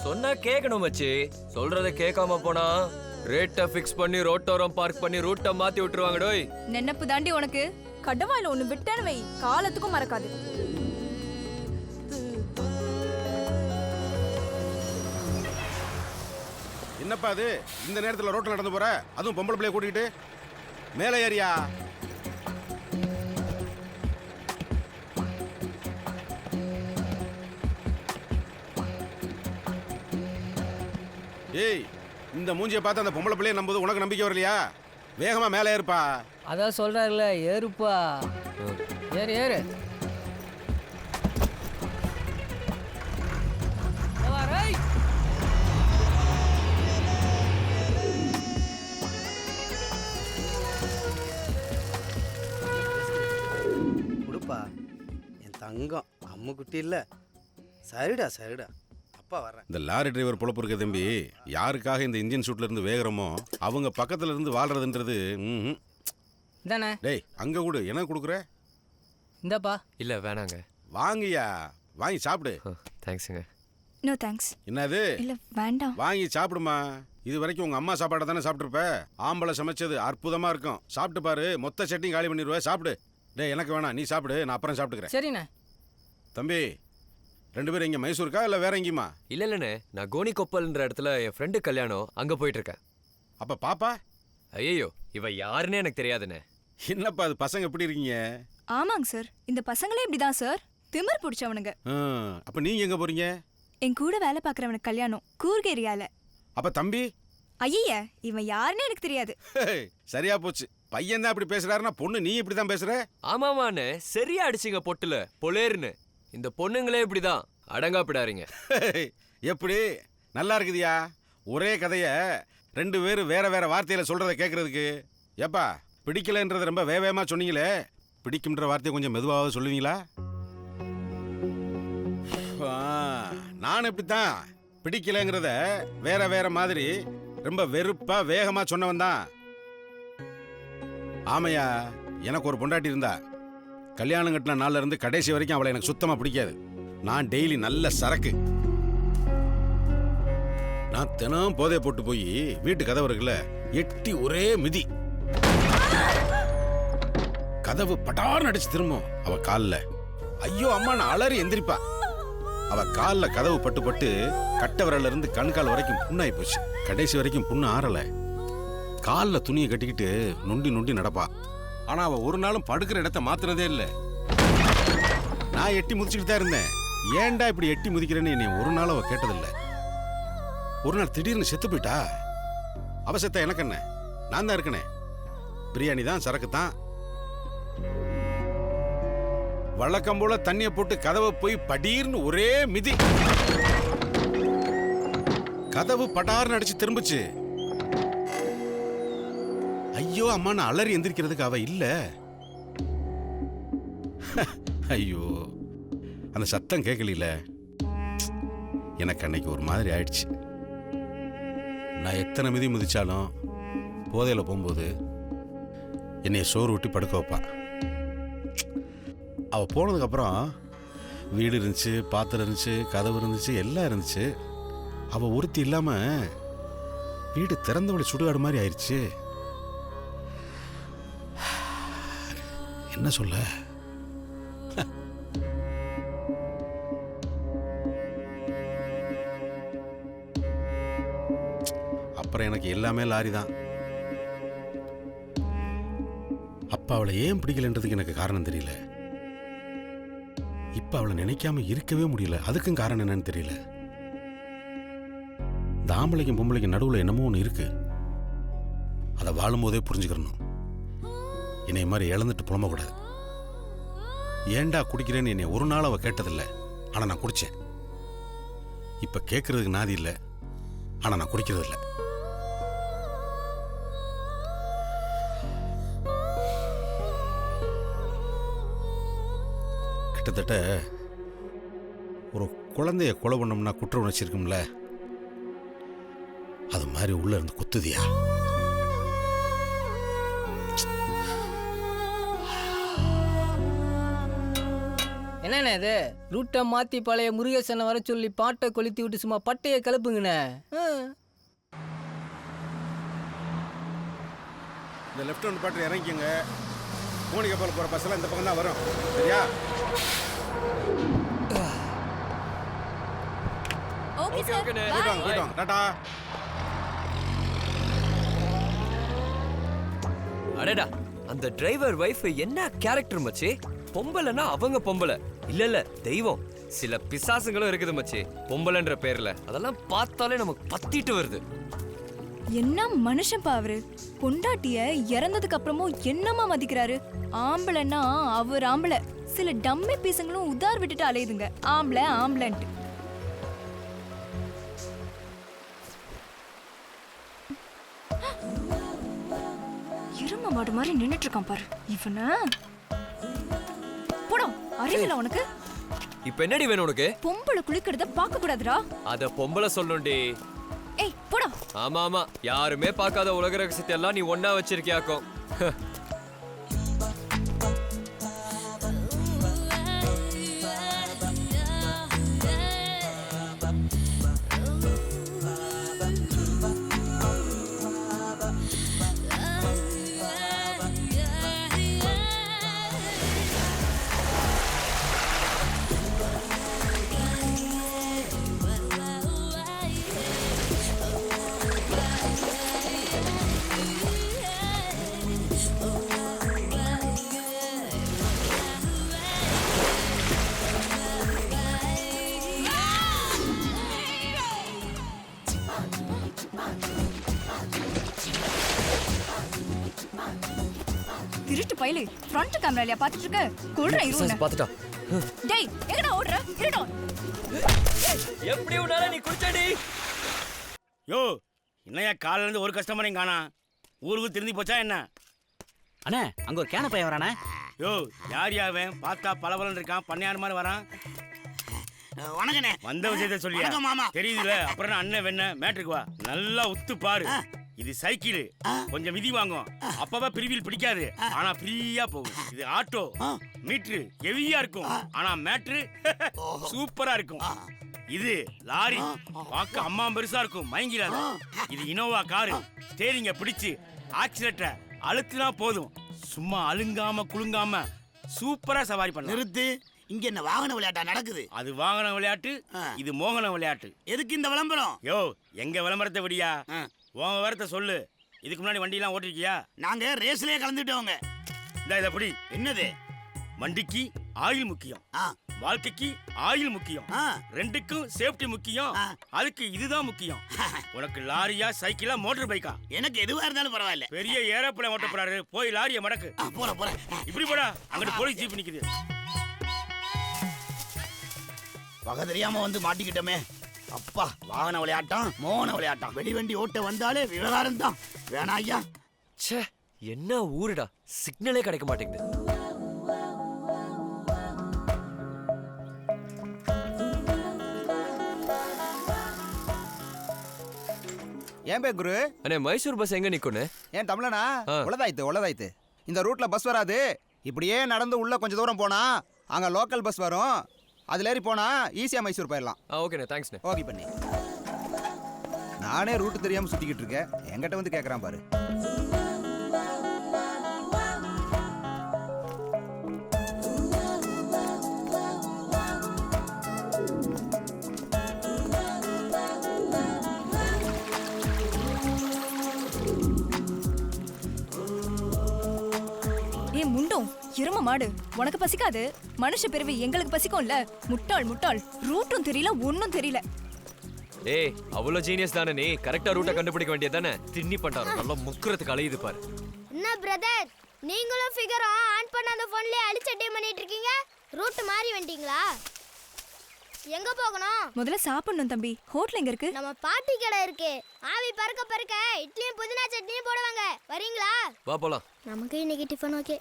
சொன்னா கேட்கணும் மச்சி. சொல்றத கேட்காம போனா ரேட்டை ஃபிக்ஸ் பண்ணி ரோட்டோரம் பார்க் பண்ணி ரூட்டை மாத்தி விட்டுருவாங்க டோய். நினைப்பு தாண்டி உனக்கு. கடவாயில ஒண்ணு விட்டேன்னு வை, காலத்துக்கும் மறக்காது. என்னப்பா அது இந்த நேரத்தில் ரோட்டில் நடந்து போற? அதுவும் பொம்பளை பிள்ளைய கூட்டிகிட்டு மேலே ஏறியா? ஏய், இந்த மூஞ்சியை பார்த்து அந்த பொம்பளை பிள்ளைய நம்புது உனக்கு நம்பிக்கை வரலையா? வேகமா மேலே ஏறுப்பா. அதான் சொல்றாருல, ஏறுப்பா. ஏறு ஏறு. கொடுப்பா என் தங்கம், அம்மு குட்டி இல்ல. சரிடா சரிடா, அப்பா வர்றேன். இந்த லாரி டிரைவர் பொழப்பு இருக்க தம்பி, யாருக்காக இந்த இன்ஜின் சூட்ல இருந்து வேகிறோமோ அவங்க பக்கத்துல இருந்து வாழ்றதுன்றது தானே. டேய் அங்க கூட எனக்கு கொடுக்குற? இந்தப்பா. இல்ல வேணாங்க. வாங்கியா, வாங்கி சாப்பிடு. தேங்க்ஸுங்க. No thanks. என்னது? இல்ல வேண்டாம். வாங்கி சாப்பிடுமா. இது வரைக்கும் உங்க அம்மா சாப்பாடை தானே சாப்பிட்டுருப்ப. ஆம்பளை சமைச்சது அற்புதமா இருக்கும், சாப்பிட்டு பாரு. மொத்த சட்னி காலி பண்ணிடுவேன், சாப்பிடு. டேய் எனக்கு வேணாம், நீ சாப்பிடு, நான் அப்புறம் சாப்பிட்டுக்கிறேன். சரிண்ணே. தம்பி, 2 பேரும் இங்க மைசூருக்கா இல்ல வேற எங்கேயுமா? இல்ல இல்லண்ணே, நான் கோனி கொப்பல்ன்ற இடத்துல என் ஃப்ரெண்டு கல்யாணம், அங்க போயிட்டு இருக்கேன். அப்ப பாப்பா? ஐயோ, இவ யாருன்னே எனக்கு தெரியாதுண்ணே. என்னப்பா அது, பசங்க எப்படி இருக்கீங்க? ஆமாங்க சார், இந்த பசங்களே இப்படிதான் சார், திமிர் பிடிச்சவனுங்க. அப்ப நீங்க எங்க போறீங்க? என் கூட வேலை பாக்குறவனுக்கு கல்யாணம், கூர்க் ஏரியால. அப்ப தம்பி? ஐய, இவன் யாருன்னு எனக்கு தெரியாது. சரியா போச்சு, பையன் தான் அப்படி பேசுறாருன்னா பொண்ணு நீ இப்படிதான் பேசுற? ஆமாமாண்ணே, சரியா அடிச்சிங்க பொட்டுல பொலேர்னு. இந்த பொண்ணுங்களே இப்படிதான் அடங்காப்பிடாருங்க. எப்படி நல்லா இருக்குதியா? ஒரே கதைய 2 பேரும் வேற வேற வார்த்தையில சொல்றதை கேட்கறதுக்கு. ஏப்பா, பிடிக்கலன்றத ரொம்ப வேகமா சொன்னீங்களே, பிடிக்கும்ன்ற வார்த்தையை கொஞ்சம் மெதுவாக சொல்லுவீங்களா? நான் இப்படித்தான் பிடிக்கலங்கிறத வேற வேற மாதிரி ரொம்ப வெறுப்பா வேகமா சொன்னவன் தான். ஆமையா, எனக்கு ஒரு பொண்டாட்டி இருந்தா. கல்யாணம் கட்டின நாள்ல இருந்து கடைசி வரைக்கும் அவளை எனக்கு சுத்தமா பிடிக்காது. நான் டெய்லி நல்ல சரக்கு. நான் தினம் போதை போட்டு போய் வீட்டு கதவு இருக்குல்ல, எட்டி ஒரே மிதி. கதவு பட்டார்னு அடிச்சு திரும்பும் அவ கால்ல. ஐயோ அம்மா, நான் அலறி எந்திரிப்பா. அவ கால்ல கதவு பட்டு பட்டு கட்ட விரல்ல இருந்து கண்கால் வரைக்கும் புண்ணாயி போச்சு. கடைசி வரைக்கும் புண்ணு ஆறல. கால்ல துணியை கட்டிக்கிட்டு நொண்டி நொண்டி நடப்பா. ஆனா அவ ஒரு நாளும் படுக்கிற இடத்த மாத்துறதே இல்லை. நான் எட்டி முதிச்சுட்டு தான் இருந்தேன். ஏன்டா இப்படி எட்டி முதிக்கிறேன்னு என்னை ஒரு நாள் அவ கேட்டதில்லை. ஒரு நாள் திடீர்னு செத்து போயிட்டா. அவ செத்த எனக்கு என்ன, நான் தான் இருக்கனே. பிரியாணி தான், சரக்கு தான். வழக்கம் போல தண்ணிய போட்டு கதவை போய் படீர்னு ஒரே மிதி. கதவு படார்னு அடிச்சு திரும்பிச்சு. ஐயோ அம்மா, நான் அலறி எந்திரிக்கிறதுக்கு அவ இல்ல. ஐயோ, அந்த சத்தம் கேட்கல. எனக்கு அன்னைக்கு ஒரு மாதிரி ஆயிடுச்சு. நான் எத்தனை மிதி மிதிச்சாலும் போதையில போகும்போது என்னைய சோறு விட்டு படுக்க வைப்பா. அவ போனதுக்கு அப்புறம் வீடு இருந்துச்சு, பாத்திரம் இருந்துச்சு, கதவு இருந்துச்சு, எல்லாம் இருந்துச்சு. அவ ஒருத்தி இல்லாம வீடு திறந்தவளை சுடுகாடு மாதிரி ஆயிடுச்சு. என்ன சொல்ல? அப்புறம் எனக்கு எல்லாமே லாரி தான். அப்பா அவளை ஏன் பிடிக்கலன்றதுக்கு எனக்கு காரணம் தெரியல. இப்ப அவளை நினைக்காம இருக்கவே முடியல. அதுக்கும் காரணம் என்னன்னு தெரியல. இந்த ஆம்பளைக்கும் பொம்பளைக்கும் நடுவுல என்னமோ ஒன்று இருக்கு. அதை வாழும்போதே புரிஞ்சுக்கணும். என்னை மாதிரி இழந்துட்டு புலம்பக்கூடாது. ஏண்டா குடிக்கிறேன்னு என்னை ஒரு நாள் அவ கேட்டதில்லை. ஆனா நான் குடிச்சேன். இப்ப கேட்கறதுக்கு நாதி இல்லை. ஆனா நான் குடிக்கிறது இல்லை. கிட்டத்தட்ட ஒரு குழந்தைய கொலை பண்ணோம்னா குற்ற உணர்ச்சி இருக்கும்ல, அது மாதிரி உள்ள இருந்து குத்துதியா. என்ன என்னண்ணே இது ரூட்டை மாற்றி பழைய முருகேசனை வர சொல்லி பாட்டை கொளுத்தி விட்டு சும்மா பட்டையை கிளப்புங்கண்ணே. இந்த லெஃப்ட் ஹேண்ட் பாட்டு இறங்கிக்கங்க. கோணிக்கப்பல் போகிற பஸ்ஸெல்லாம் இந்த பக்கம் தான் வரும். சரியா? ஓகே சார் ஓகேண்ணே. போயிட்டோம். டாடா. அடடா, அந்த டிரைவர் வைஃப் என்ன கேரக்டர் மச்சி? பொம்பளைன்னா அவங்க பொம்பளை இல்ல தெய்வம். சில பிசாசுங்களும் இருக்குது மச்சி பொம்பளைன்ற பேர்ல. அதெல்லாம் பார்த்தாலே நமக்கு பத்திட்டு வருது. என்ன மனுஷன்ப்பா அவரு. பொண்டாட்டிய இறந்ததுக்கு அப்புறமும் என்னமா மதிக்கிறாரு. ஆம்பளைன்னா அவர் ஆம்பளை. சில டம்மி பீசங்களும் உதார் விட்டுட்டு அலையுதுங்க ஆம்பளை ஆம்பளைன்ட்டு. இரும மாடு மாதிரி நின்னுட்டு இருக்கான் பாரு இவன. போடா, அறிவில உனக்கு. இப்ப என்னடி வேணும் உனக்கு? பொம்பளை குளிக்கிறத பார்க்க கூடாதுடா. அத பொம்பளை சொல்லணும்டி. ஏய் போடா. ஆமா ஆமா, யாருமே பார்க்காத உலக ரகசியத்தை எல்லாம் நீ ஒண்ணா வச்சிருக்கியாக்கும். திருட்டு பையலே, ஃப்ரண்ட் கேமராலயா பாத்துட்டு இருக்க? கொல்றேன் இவனை. பாத்துட்டா. டேய், எங்கடா ஓடுற? இருடா. எப்படி உன்னால நீ குடிச்சடி? யோ, என்னையா காலையில இருந்து ஒரு கஸ்டமரையும் காணா? ஊருக்கு திரும்பி போச்சா என்ன? அண்ணே அங்க ஒரு கேன பையன் வரானே. யோ, யார் யாவன்? பார்த்தா பலபலன் இருக்கான், பண்ணையார் மாதிரி வரான். வணக்கண்ணே. வந்த விஷயத்த சொல்லியா? வணக்கம் மாமா. தெரியுதுல, அப்புறம் என்ன அண்ணன் வெண்ண மேட்ருக்கு வா. நல்லா உத்து பாரு. இது சைக்கிள், கொஞ்சம் மிதி வாங்கும். அப்பவா பிரிவில் பிடிக்காது, ஆனா ஃப்ரீயா போகும். இது ஆட்டோ, மீட்ரு ஹெவியா இருக்கும், ஆனா மேட்ரு சூப்பரா இருக்கும். இது லாரி, பார்க்க அம்மா பெருசா இருக்கும், மயங்கிடாத. இது இனோவா காரு, ஸ்டேரிங்க பிடிச்சு ஆக்சிலேட்டரை அழுத்தினா போதும், சும்மா அழுங்காம குலுங்காம சூப்பரா சவாரி பண்ண. நிறுத்து. இங்க என்ன வாகன விளையாட்டா நடக்குது? அது வாகன விளையாட்டு, இது மோகன விளையாட்டு. எதுக்கு இந்த விளம்பரம்? யோ, எங்க விளம்பரத்தை விடியா? உன் விவரத்தை சொல்லு. இதுக்கு முன்னாடி வண்டி எல்லாம் ஓட்டிருக்கியா? நாங்க ரேஸ்லயே கலந்துட்டோங்க. இந்த இத எப்படி? என்னது? வண்டிக்கு ஆயில் முக்கியம், வாழ்க்கைக்கு ஆயில் முக்கியம், ரெண்டுக்கும் சேஃப்டி முக்கியம். அதுக்கு இதுதான் முக்கியம். உனக்கு லாரியா சைக்கிளா மோட்டார் பைக்கா? எனக்கு எதுவா இருந்தாலும் பரவாயில்ல. பெரிய ஏரோப்ளேன் ஓட்ட போறாரு, போய் லாரியை மடக்கு. போறேன். இப்படி போடா, அங்கிட்டு போலீஸ் ஜீப் நிக்குது. பக தெரியாம வந்து மாட்டிக்கிட்டோமே. அப்பா, வாகன விளையாட்டம் மோகன விளையாட்டம். வெடிவண்டி ஓட்ட வந்தாலே விவகாரம் தான். வேணா ஐயா. ச்சே, என்ன ஊருடா, சிக்னலே கிடைக்க மாட்டேங்குது. ஏன் பே குரு? அண்ணே, மைசூர் பஸ் எங்க நிக்குன்னு? ஏன் தமிழனா? உள்ளதாயித்து. இந்த ரூட்ல பஸ் வராது. இப்படியே நடந்து உள்ள கொஞ்சம் தூரம் போனா அங்க லோக்கல் பஸ் வரும். அதுல ஏறி போனா ஈஸியா மைசூர் போயிடலாம். ஓகேண்ணே, தேங்க்ஸ்ண்ணே. ஓகே பண்ணி. நானே ரூட் தெரியாம சுத்திக்கிட்டு இருக்கேன், என்கிட்ட வந்து கேக்குறான் பாரு. எரும மாடு, உனக்கு பசிக்காது? மனுஷ பிறவி எங்களுக்கு பசிக்கும்ல. முட்டாள், ரூட்டும் தெரியல, ஒன்னும் தெரியல. ஏய், அவ்வளவு ஜீனியஸ் தானே நீ? கரெக்டா ரூட்ட கண்டுபிடிக்க வேண்டியது தானே? திண்ணி பண்றாரு, நல்லா முக்குறதுக்கு அலையுது பாரு. என்ன பிரதர், நீங்களும் ஃபிகர் ஆன் பண்ண அந்த போன்லயே அடிச்சட்டே பண்ணிட்டு இருக்கீங்க? ரூட் மாறி வந்துட்டீங்களா? எங்க போகணும்? முதல்ல சாப்பிடணும் தம்பி. ஹோட்டல் எங்க இருக்கு? நம்ம பாட்டி கடை இருக்கு. ஆவி பறக்க இட்லியும் புதினா சட்னியும் போடுவாங்க. வரீங்களா? வா போலாம். நமக்கு இன்னைக்கு டிஃபன் ஓகே.